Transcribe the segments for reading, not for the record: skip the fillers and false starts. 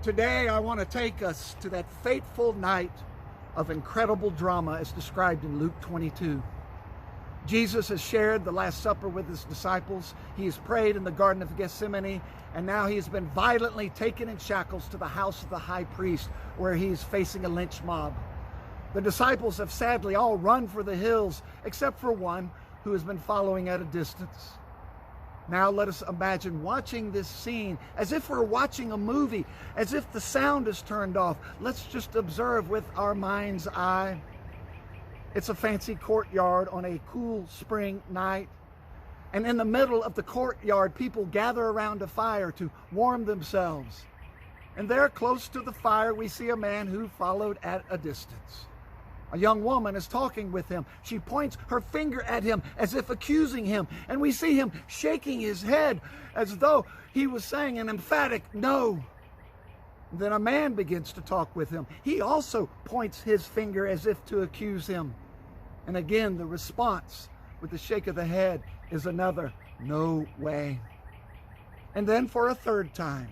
Today I want to take us to that fateful night of incredible drama as described in Luke 22. Jesus has shared the Last Supper with his disciples. He has prayed in the Garden of Gethsemane, and now he has been violently taken in shackles to the house of the high priest, where he's facing a lynch mob. The disciples have sadly all run for the hills, except for one who has been following at a distance. Now let us imagine watching this scene as if we're watching a movie, as if the sound is turned off. Let's just observe with our mind's eye. It's a fancy courtyard on a cool spring night. And in the middle of the courtyard, people gather around a fire to warm themselves. And there, close to the fire, we see a man who followed at a distance. A young woman is talking with him. She points her finger at him as if accusing him. And we see him shaking his head as though he was saying an emphatic no. Then a man begins to talk with him. He also points his finger as if to accuse him. And again, the response with the shake of the head is another no way. And then for a third time,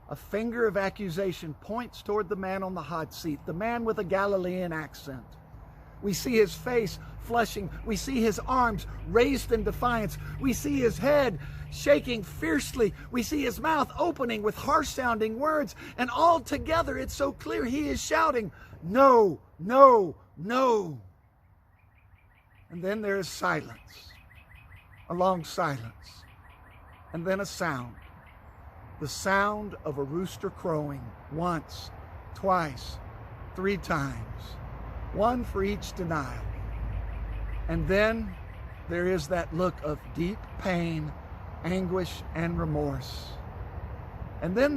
a finger of accusation points toward the man on the hot seat, the man with a Galilean accent. We see his face flushing. We see his arms raised in defiance. We see his head shaking fiercely. We see his mouth opening with harsh-sounding words. And all together, it's so clear he is shouting, no, no, no. And then there is silence, a long silence, and then a sound. The sound of a rooster crowing once, twice, 3 times, one for each denial. And then there is that look of deep pain, anguish, and remorse. And then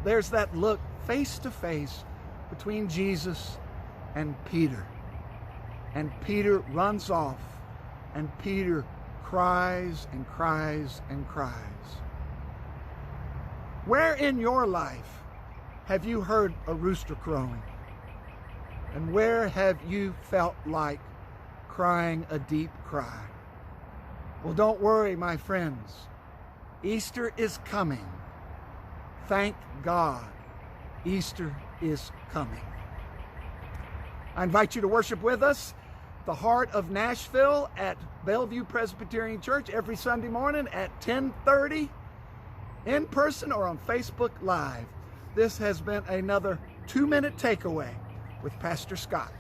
there's that look face to face between Jesus and Peter. And Peter runs off, and Peter cries and cries and cries. Where in your life have you heard a rooster crowing? And where have you felt like crying a deep cry? Well, don't worry, my friends. Easter is coming. Thank God, Easter is coming. I invite you to worship with us at the heart of Nashville at Bellevue Presbyterian Church every Sunday morning at 10:30. In person or on Facebook Live. This has been another 2-minute takeaway with Pastor Scott.